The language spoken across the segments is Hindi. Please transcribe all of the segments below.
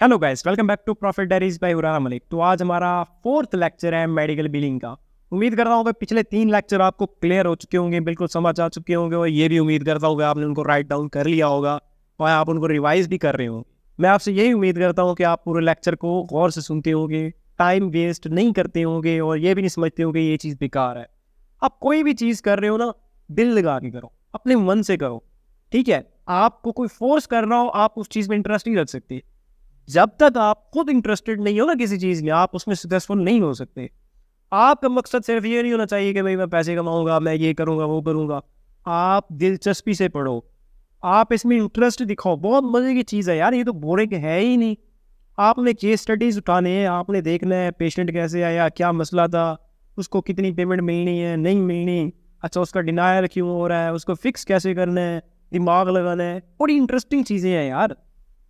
Hello guys, welcome back to profit diaries by Urana Malik. तो आज हमारा फोर्थ लेक्चर है मेडिकल बिलिंग का। उम्मीद करता हूँ कि पिछले 3 लेक्चर आपको क्लियर हो चुके होंगे, बिल्कुल समझ आ चुके होंगे, और ये भी उम्मीद करता हूँ कि आपने उनको राइट डाउन कर लिया होगा और आप उनको रिवाइज भी कर रहे हो। मैं आपसे यही उम्मीद करता हूँ कि आप पूरे लेक्चर को गौर से सुनते होंगे, टाइम वेस्ट नहीं करते होंगे और ये भी नहीं समझते होंगे ये चीज़ बेकार है। आप कोई भी चीज़ कर रहे हो ना, दिल लगा के करो, अपने मन से करो, ठीक है। आपको कोई फोर्स कर रहा हो, आप उस चीज़ में इंटरेस्ट नहीं रख सकते। जब तक आप खुद इंटरेस्टेड नहीं हो ना किसी चीज में, आप उसमें सक्सेसफुल नहीं हो सकते। आपका मकसद सिर्फ ये नहीं होना चाहिए कि भाई मैं पैसे कमाऊंगा, मैं ये करूंगा वो करूंगा। आप दिलचस्पी से पढ़ो, आप इसमें इंटरेस्ट दिखाओ। बहुत मजे की चीज़ है यार, ये तो बोरिंग है ही नहीं। आपने केस स्टडीज उठाने हैं, आपने देखना है पेशेंट कैसे आया, क्या मसला था, उसको कितनी पेमेंट मिलनी है नहीं मिलनी, अच्छा उसका डिनायर क्यों हो रहा है, उसको फिक्स कैसे करना है, दिमाग लगाना है। बड़ी इंटरेस्टिंग चीज़ें हैं यार,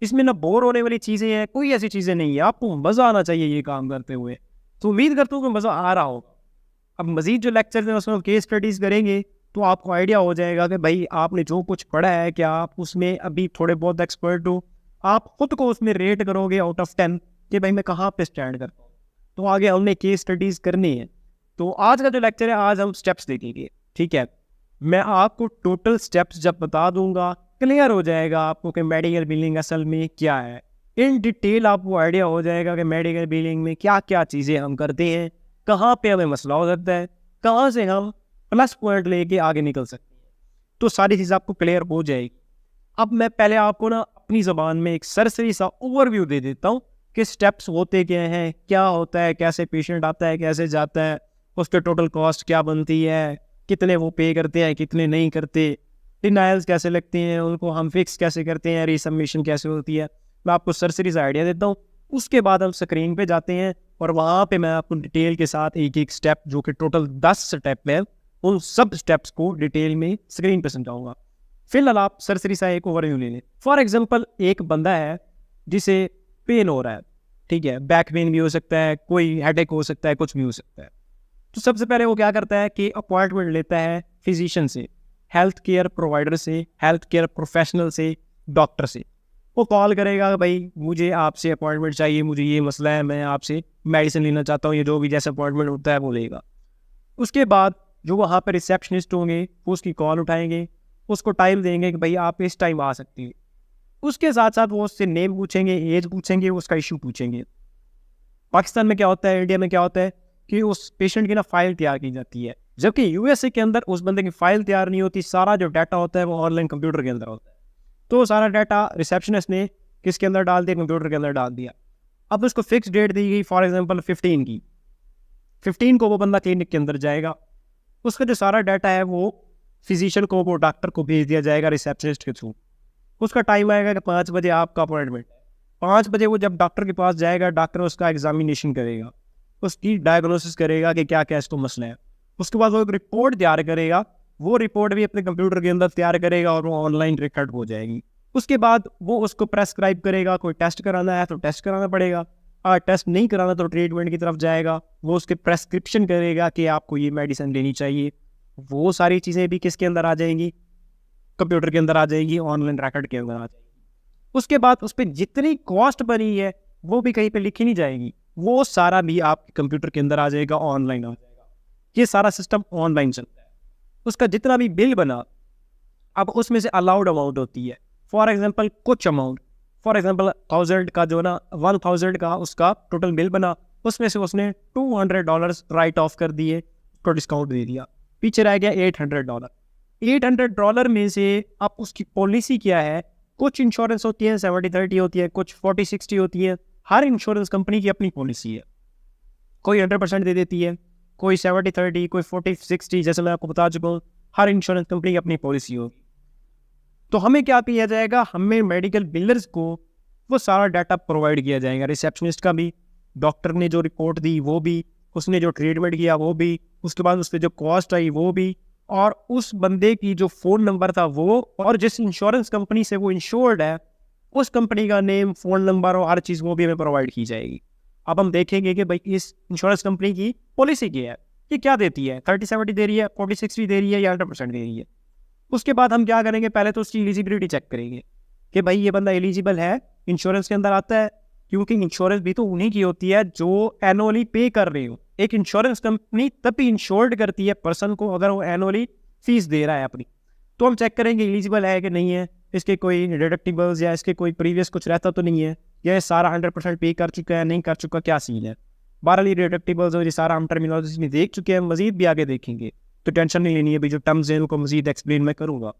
इसमें ना बोर होने वाली चीज़ें हैं, कोई ऐसी चीज़ें नहीं है। आपको मज़ा आना चाहिए ये काम करते हुए। तो उम्मीद करता हूँ कि मज़ा आ रहा होगा। अब मज़ीद जो लेक्चर हैं उसमें केस स्टडीज़ करेंगे तो आपको आइडिया हो जाएगा कि भाई आपने जो कुछ पढ़ा है क्या आप उसमें अभी थोड़े बहुत एक्सपर्ट हो। आप खुद को उसमें रेट करोगे आउट ऑफ 10 कि भाई मैं कहाँ पे स्टैंड करता हूँ। तो आगे हमने केस स्टडीज़ करनी है। तो आज का जो लेक्चर है, आज हम स्टेप्स देखेंगे, ठीक है। मैं आपको टोटल स्टेप्स जब बता दूंगा क्लियर हो जाएगा आपको कि मेडिकल बिलिंग असल में क्या है। इन डिटेल आपको आइडिया हो जाएगा कि मेडिकल बिलिंग में क्या क्या चीज़ें हम करते हैं, कहाँ पे हमें मसला हो सकता है, कहाँ से हम प्लस पॉइंट लेके आगे निकल सकते हैं। तो सारी चीज़ आपको क्लियर हो जाएगी। अब मैं पहले आपको ना अपनी ज़बान में एक सरसरी सा ओवरव्यू दे देता हूँ कि स्टेप्स होते क्या हैं, क्या होता है, कैसे पेशेंट आता है, कैसे जाता है, उसके टोटल कॉस्ट क्या बनती है, कितने वो पे करते हैं, कितने नहीं करते, डिनायल्स कैसे लगते हैं, उनको हम फिक्स कैसे करते हैं, रिसबमिशन कैसे होती है। मैं आपको सरसरी सा आइडिया देता हूँ। उसके बाद हम स्क्रीन पे जाते हैं और वहाँ पे मैं आपको डिटेल के साथ एक एक स्टेप, जो कि टोटल 10 स्टेप है, उन सब स्टेप्स को डिटेल में स्क्रीन पे समझाऊंगा। फिलहाल आप सरसरी सा एक ओवरव्यू ले लें। फॉर एग्जांपल, एक बंदा है जिसे पेन हो रहा है, ठीक है, बैक पेन भी हो सकता है, कोई हेडेक हो सकता है, कुछ भी हो सकता है। तो सबसे पहले वो क्या करता है कि अपॉइंटमेंट लेता है फिजिशियन से, हेल्थ केयर प्रोवाइडर से, हेल्थ केयर प्रोफेशनल से, डॉक्टर से। वो कॉल करेगा भाई मुझे आपसे अपॉइंटमेंट चाहिए, मुझे ये मसला है, मैं आपसे मेडिसिन लेना चाहता हूँ, ये जो भी जैसा अपॉइंटमेंट होता है वो लेगा। उसके बाद जो वहाँ पर रिसेप्शनिस्ट होंगे वो उसकी कॉल उठाएंगे, उसको टाइम देंगे कि भाई आप इस टाइम आ सकती हैं। उसके साथ साथ वो उससे नेम पूछेंगे, एज पूछेंगे, उसका इशू पूछेंगे। पाकिस्तान में क्या होता है, इंडिया में क्या होता है कि उस पेशेंट की ना फाइल तैयार की जाती है, जबकि यूएसए के अंदर उस बंदे की फाइल तैयार नहीं होती। सारा जो डाटा होता है वो ऑनलाइन कंप्यूटर के अंदर होता है। तो सारा डाटा रिसेप्शनिस्ट ने किसके अंदर डाल दिया, कंप्यूटर के अंदर डाल दिया। अब उसको फिक्स डेट दी गई, फॉर एग्जांपल 15 की। 15 को वो बंदा क्लिनिक के अंदर जाएगा। उसका जो सारा डाटा है वो फिजिशियन को, वो डॉक्टर को भेज दिया जाएगा रिसेप्शनिस्ट के थ्रू। उसका टाइम आएगा कि 5 बजे आपका अपॉइंटमेंट है। 5 बजे वो जब डॉक्टर के पास जाएगा, डॉक्टर उसका एग्जामिनेशन करेगा, उसकी डायग्नोसिस करेगा कि क्या क्या इसको मसला है। उसके बाद वो एक रिपोर्ट तैयार करेगा, वो रिपोर्ट भी अपने कंप्यूटर के अंदर तैयार करेगा और वो ऑनलाइन रिकॉर्ड हो जाएगी। उसके बाद वो उसको प्रेस्क्राइब करेगा, कोई टेस्ट कराना है तो टेस्ट कराना पड़ेगा, और टेस्ट नहीं कराना तो ट्रीटमेंट की तरफ जाएगा। वो उसके प्रेस्क्रिप्शन करेगा कि आपको ये मेडिसिन लेनी चाहिए। वो सारी चीज़ें भी किसके अंदर आ जाएंगी, कंप्यूटर के अंदर आ जाएगी, ऑनलाइन रिकॉर्ड के अंदर आ जाएगी। उसके बाद उस पर जितनी कॉस्ट बनी है वो भी कहीं पे लिखी नहीं जाएगी, वो सारा भी आपके कंप्यूटर के अंदर आ जाएगा, ऑनलाइन आ जाएगा। ये सारा सिस्टम ऑनलाइन चलता है। उसका जितना भी बिल बना, अब उसमें से अलाउड अमाउंट होती है। फॉर एग्जांपल कुछ अमाउंट, फॉर एग्जांपल 1000 का जो ना 1000 का उसका टोटल बिल बना, उसमें से उसने $200 राइट ऑफ कर दिए, उसको डिस्काउंट दे दिया, पीछे रह गया $800। $800 में से अब उसकी पॉलिसी क्या है। कुछ इंश्योरेंस होती है 70-30 होती है, कुछ 40-60 होती है। हर इंश्योरेंस कंपनी की अपनी पॉलिसी है। कोई 100% दे देती है, कोई 70-30, कोई 40-60। जैसे मैं आपको बता चुका हूँ, हर इंश्योरेंस कंपनी की अपनी पॉलिसी होगी। तो हमें क्या किया जाएगा, हमें मेडिकल बिलर्स को वो सारा डाटा प्रोवाइड किया जाएगा, रिसेप्शनिस्ट का भी, डॉक्टर ने जो रिपोर्ट दी वो भी, उसने जो ट्रीटमेंट किया वो भी, उसके बाद उससे जो कॉस्ट आई वो भी, और उस बंदे की जो फ़ोन नंबर था वो, और जिस इंश्योरेंस कंपनी से वो इंश्योर्ड है उस कंपनी का नेम, फ़ोन नंबर और हर चीज़ वो भी हमें प्रोवाइड की जाएगी। अब हम देखेंगे कि भाई इस इंश्योरेंस कंपनी की पॉलिसी क्या है, ये क्या देती है, 30-70 दे रही है, 40-60 दे रही है, या 100% दे रही है। उसके बाद हम क्या करेंगे, पहले तो उसकी एलिजिबिलिटी चेक करेंगे कि भाई ये बंदा एलिजिबल है, इंश्योरेंस के अंदर आता है, क्योंकि इंश्योरेंस भी तो उन्हीं की होती है जो एनुअली पे कर रहे हो। एक इंश्योरेंस कंपनी तभी इंश्योर्ड करती है पर्सन को अगर वो एनुअली फीस दे रहा है अपनी। तो हम चेक करेंगे एलिजिबल है कि नहीं है, इसके कोई डिडक्टिबल्स या इसके कोई प्रीवियस कुछ रहता तो नहीं है, या सारा 100% पे कर चुका है, नहीं कर चुका, क्या सीन है। बारहली डिडक्टिबल्स और ये सारा हम टर्मिनोलॉजी में देख चुके हैं, मजीद भी आगे देखेंगे, तो टेंशन नहीं लेनी है भी। जो टर्म्स हैं उनको मजीद एक्सप्लेन मैं करूँगा।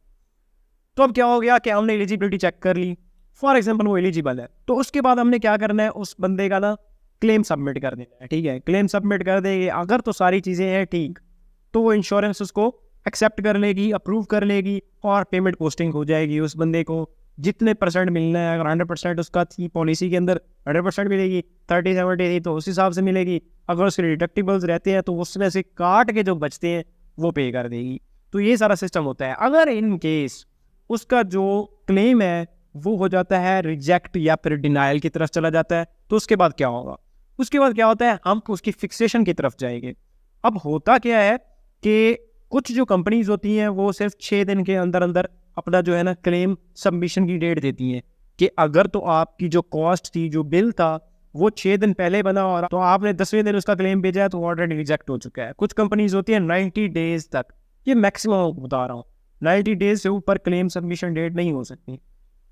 तो अब क्या हो गया कि हमने एलिजिबिलिटी चेक कर ली, फॉर एग्जाम्पल वो एलिजिबल है, तो उसके बाद हमने क्या करना है, उस बंदे का ना क्लेम सबमिट कर देना है। ठीक है, क्लेम सबमिट कर देंगे, अगर तो सारी चीज़ें हैं ठीक, तो वो इंश्योरेंस उसको एक्सेप्ट कर लेगी, अप्रूव कर लेगी और पेमेंट पोस्टिंग हो जाएगी। उस बंदे को जितने परसेंट मिलना है, अगर 100% उसका थी पॉलिसी के अंदर 100% मिलेगी, 30-70 थी तो उस हिसाब से मिलेगी। अगर उसके डिडक्टिबल्स रहते हैं तो उसमें से काट के जो बचते हैं वो पे कर देगी। तो ये सारा सिस्टम होता है। अगर इन केस उसका जो क्लेम है वो हो जाता है रिजेक्ट या फिर डिनाइल की तरफ चला जाता है, तो उसके बाद क्या होगा, उसके बाद क्या होता है, हम उसकी फिक्सेशन की तरफ जाएंगे। अब होता क्या है कि कुछ जो कंपनीज होती हैं वो सिर्फ 6 दिन के अंदर अंदर अपना जो है ना क्लेम सबमिशन की डेट देती हैं कि अगर तो आपकी जो कॉस्ट थी, जो बिल था, वो 6 दिन पहले बना और तो आपने 10वें दिन उसका क्लेम भेजा है तो ऑलरेडी रिजेक्ट हो चुका है। कुछ कंपनीज होती है 90 डेज तक, ये मैक्सिमम बता रहा हूँ, 90 डेज से ऊपर क्लेम सबमिशन डेट नहीं हो सकती।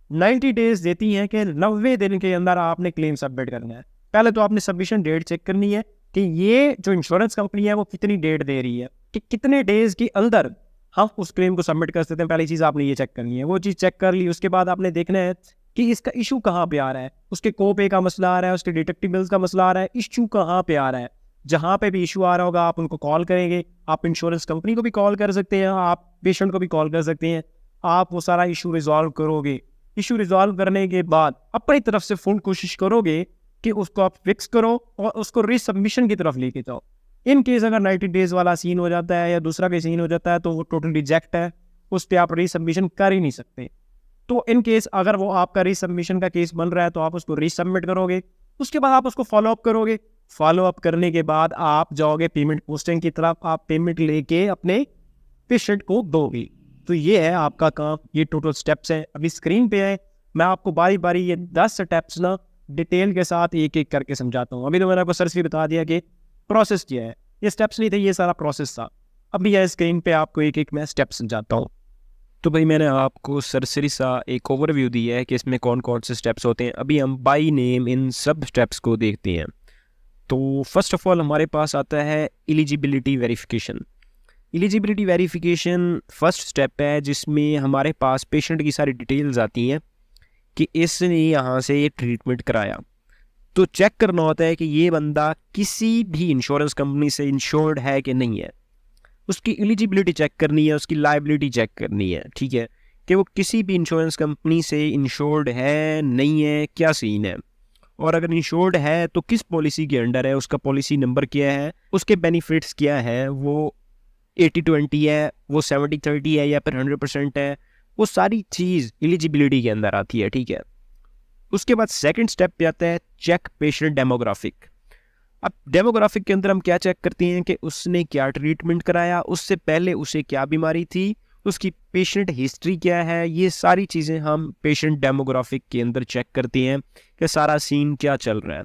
90 डेज देती हैं कि 90 दिन के अंदर आपने क्लेम सबमिट करना है। पहले तो आपने सबमिशन डेट चेक करनी है कि ये जो इंश्योरेंस कंपनी है वो कितनी डेट दे रही है, कि कितने डेज के अंदर हम उस क्लेम को सबमिट कर सकते हैं। पहली चीज़ आपने ये चेक करनी है, वो चीज़ चेक कर ली। उसके बाद आपने देखना है कि इसका इशू कहाँ पे आ रहा है, उसके कोपे का मसला आ रहा है, उसके डिडक्टिबल्स का मसला आ रहा है, इशू कहाँ पे आ रहा है। जहाँ पे भी इशू आ रहा होगा आप उनको कॉल करेंगे, आप इंश्योरेंस कंपनी को भी कॉल कर सकते हैं, आप पेशेंट को भी कॉल कर सकते हैं, आप वो सारा इशू रिजॉल्व करोगे। इशू रिजॉल्व करने के बाद अपनी तरफ से फुल कोशिश करोगे कि उसको आप फिक्स करो और उसको रीसबमिशन की तरफ लेके जाओ। इन केस अगर 90 डेज वाला सीन हो जाता है या दूसरा भी सीन हो जाता है तो वो टोटल रिजेक्ट है, उस पर आप रीसबमिशन कर ही नहीं सकते। तो इन केस अगर वो आपका रीसबमिशन का केस बन रहा है तो आप उसको रीसबमिट करोगे, उसके बाद आप उसको फॉलोअप करोगे। फॉलोअप करने के बाद आप जाओगे पेमेंट पोस्टिंग की तरफ, आप पेमेंट लेके अपने पेशेंट को दोगे। तो ये है आपका काम, ये टोटल स्टेप्स हैं। अभी स्क्रीन पे है, मैं आपको बारी बारी ये 10 स्टेप्स ना डिटेल के साथ एक एक करके समझाता हूँ। अभी तो मैंने आपको सरसरी बता दिया कि प्रोसेस क्या है, ये स्टेप्स नहीं थे, ये सारा प्रोसेस था। अभी यह स्क्रीन पे आपको एक एक मैं स्टेप समझाता हूँ। तो भाई मैंने आपको सरसरी सा एक ओवरव्यू दिया है कि इसमें कौन कौन से स्टेप्स होते हैं। अभी हम बाई नेम इन सब स्टेप्स को देखते हैं। तो फर्स्ट ऑफ ऑल हमारे पास आता है eligibility verification. Eligibility verification first step है जिसमें हमारे पास पेशेंट की सारी डिटेल्स आती हैं कि इसने यहाँ से ये ट्रीटमेंट कराया। तो चेक करना होता है कि ये बंदा किसी भी इंश्योरेंस कंपनी से इंश्योर्ड है कि नहीं है। उसकी एलिजिबिलिटी चेक करनी है, उसकी लायबिलिटी चेक करनी है, ठीक है, कि वो किसी भी इंश्योरेंस कंपनी से इंश्योर्ड है नहीं है, क्या सीन है। और अगर इंश्योर्ड है तो किस पॉलिसी के अंडर है, उसका पॉलिसी नंबर क्या है, उसके बेनिफिट्स क्या है, वो 80-20 है, वो 70-30 है या फिर 100% है, वो सारी चीज़ एलिजिबिलिटी के अंदर आती है, ठीक है। उसके बाद सेकंड स्टेप पे आता है चेक पेशेंट डेमोग्राफिक। अब डेमोग्राफिक के अंदर हम क्या चेक करते हैं कि उसने क्या ट्रीटमेंट कराया, उससे पहले उसे क्या बीमारी थी, उसकी पेशेंट हिस्ट्री क्या है, ये सारी चीज़ें हम पेशेंट डेमोग्राफिक के अंदर चेक करते हैं कि सारा सीन क्या चल रहा है।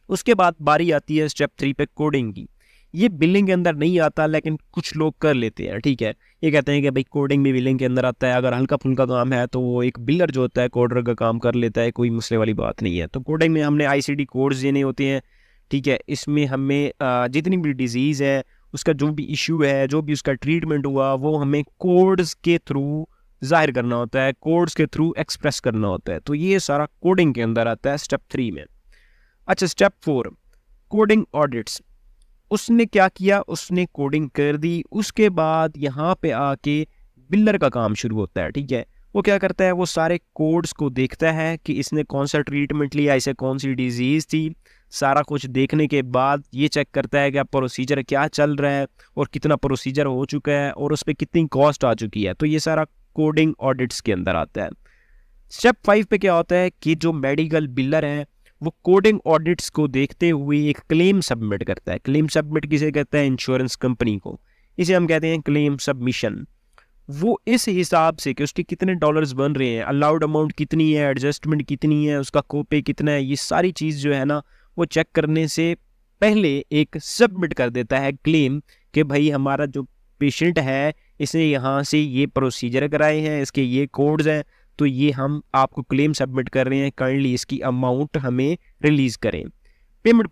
उसके बाद बारी आती है स्टेप 3 पे कोडिंग की। ये बिलिंग के अंदर नहीं आता लेकिन कुछ लोग कर लेते हैं, ठीक है। ये कहते हैं कि भाई कोडिंग भी बिलिंग के अंदर आता है, अगर हल्का फुल्का काम है तो वो एक बिलर जो होता है कोडर का काम कर लेता है, कोई मसले वाली बात नहीं है। तो कोडिंग में हमने ICD कोड्स देने होते हैं, ठीक है। इसमें हमें जितनी भी डिजीज़ है, उसका जो भी इशू है, जो भी उसका ट्रीटमेंट हुआ, वो हमें कोड्स के थ्रू जाहिर करना होता है, कोड्स के थ्रू एक्सप्रेस करना होता है। तो ये सारा कोडिंग के अंदर आता है स्टेप 3 में। अच्छा, स्टेप 4 कोडिंग ऑडिट्स। उसने क्या किया, उसने कोडिंग कर दी, उसके बाद यहाँ पे आके बिल्डर का काम शुरू होता है, ठीक है। वो क्या करता है, वो सारे कोड्स को देखता है कि इसने कौन सा ट्रीटमेंट लिया, इसे कौन सी डिजीज़ थी, सारा कुछ देखने के बाद ये चेक करता है कि अब प्रोसीजर क्या चल रहा है और कितना प्रोसीजर हो चुका है और उस पर कितनी कॉस्ट आ चुकी है। तो ये सारा कोडिंग ऑडिट्स के अंदर आता है। स्टेप 5 पे क्या होता है कि जो मेडिकल बिलर है वो कोडिंग ऑडिट्स को देखते हुए एक क्लेम सबमिट करता है। क्लेम सबमिट किसे कहता है, इंश्योरेंस कंपनी को। इसे हम कहते हैं क्लेम सबमिशन। वो इस हिसाब से कि उसके कितने डॉलर्स बन रहे हैं, अलाउड अमाउंट कितनी है, एडजस्टमेंट कितनी है, उसका कोपे कितना है, ये सारी चीज़ जो है ना वो चेक करने से पहले एक सबमिट कर देता है क्लेम कि भाई हमारा जो पेशेंट है इसने यहाँ से ये प्रोसीजर कराए हैं, इसके ये कोड्स हैं, तो ये हम आपको क्लेम सबमिट कर रहे हैं, काइंडली इसकी अमाउंट हमें रिलीज़ करें। पेमेंट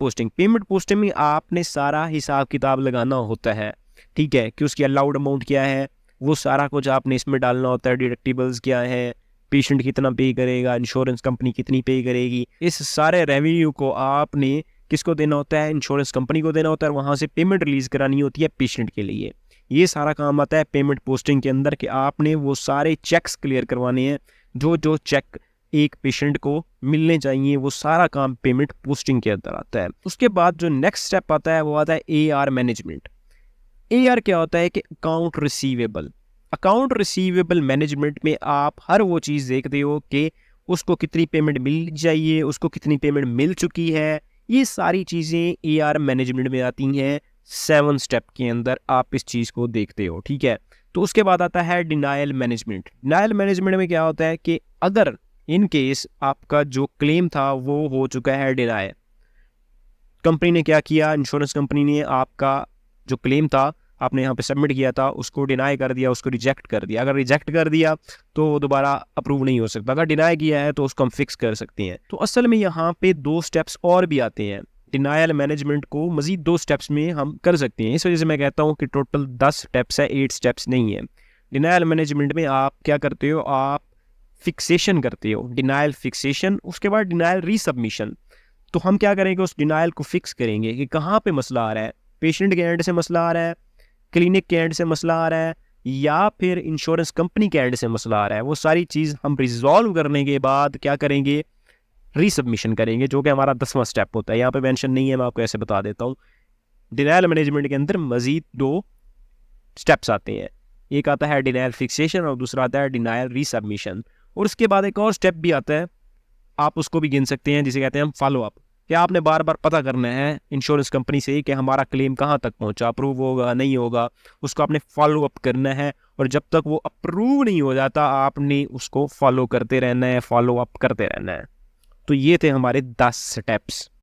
पोस्टिंग में आपने सारा हिसाब किताब लगाना होता है, ठीक है, कि उसकी अलाउड अमाउंट क्या है, वो सारा कुछ आपने इसमें डालना होता है, डिडक्टिबल्स क्या है, पेशेंट कितना पे करेगा, इंश्योरेंस कंपनी कितनी पे करेगी, इस सारे रेवेन्यू को आपने किसको देना होता है, इंश्योरेंस कंपनी को देना होता है, और वहाँ से पेमेंट रिलीज़ करानी होती है पेशेंट के लिए। ये सारा काम आता है पेमेंट पोस्टिंग के अंदर कि आपने वो सारे चेक्स क्लियर करवाने हैं, जो जो चेक एक पेशेंट को मिलने चाहिए, वो सारा काम पेमेंट पोस्टिंग के अंदर आता है। उसके बाद जो नेक्स्ट स्टेप आता है वो आता है AR मैनेजमेंट। AR क्या होता है कि अकाउंट रिसीवेबल मैनेजमेंट में आप हर वो चीज़ देखते हो कि उसको कितनी पेमेंट मिल चाहिए, उसको कितनी पेमेंट मिल चुकी है, ये सारी चीज़ें AR मैनेजमेंट में आती हैं। 7 स्टेप के अंदर आप इस चीज़ को देखते हो, ठीक है। तो उसके बाद आता है डिनायल मैनेजमेंट में क्या होता है कि अगर इन केस आपका जो क्लेम था वो हो चुका है डिनाय, कंपनी ने क्या किया, इंश्योरेंस कंपनी ने आपका जो क्लेम था आपने यहाँ पे सबमिट किया था उसको डिनाई कर दिया, उसको रिजेक्ट कर दिया। अगर रिजेक्ट कर दिया तो वो दोबारा अप्रूव नहीं हो सकता, अगर डिनाई किया है तो उसको हम फिक्स कर सकते हैं। तो असल में यहाँ पे 2 स्टेप्स और भी आते हैं, डिनायल मैनेजमेंट को मजीद 2 स्टेप्स में हम कर सकते हैं। इस वजह से मैं कहता हूँ कि टोटल 10 स्टेप्स है, 8 स्टेप्स नहीं है। डिनायल मैनेजमेंट में आप क्या करते हो, आप फिक्सेशन करते हो, डिनायल फिक्सेशन, उसके बाद डिनायल रीसबमिशन। तो हम क्या करेंगे, उस डिनायल को फिक्स करेंगे कि कहाँ पे मसला आ रहा है, पेशेंट के एंड से मसला आ रहा है, क्लिनिक के एंड से मसला आ रहा है, या फिर इंश्योरेंस कंपनी के एंड से मसला आ रहा है। वो सारी चीज़ हम रिजॉल्व करने के बाद क्या करेंगे, रीसबमिशन करेंगे, जो कि हमारा 10वां स्टेप होता है। यहाँ पे मेंशन नहीं है, मैं आपको ऐसे बता देता हूँ। डिनायल मैनेजमेंट के अंदर मजीद 2 स्टेप्स आते हैं, एक आता है डिनायल फिक्सेशन और दूसरा आता है डिनायल रीसबमिशन। और उसके बाद एक और स्टेप भी आता है, आप उसको भी गिन सकते हैं, जिसे कहते हैं हम फॉलो अप। क्या आपने बार बार पता करना है इंश्योरेंस कंपनी से कि हमारा क्लेम कहाँ तक पहुँचा, अप्रूव होगा नहीं होगा, उसको आपने फॉलो अप करना है। और जब तक वो अप्रूव नहीं हो जाता आपने उसको फॉलो करते रहना है, फॉलो अप करते रहना है। तो ये थे हमारे 10 स्टेप्स।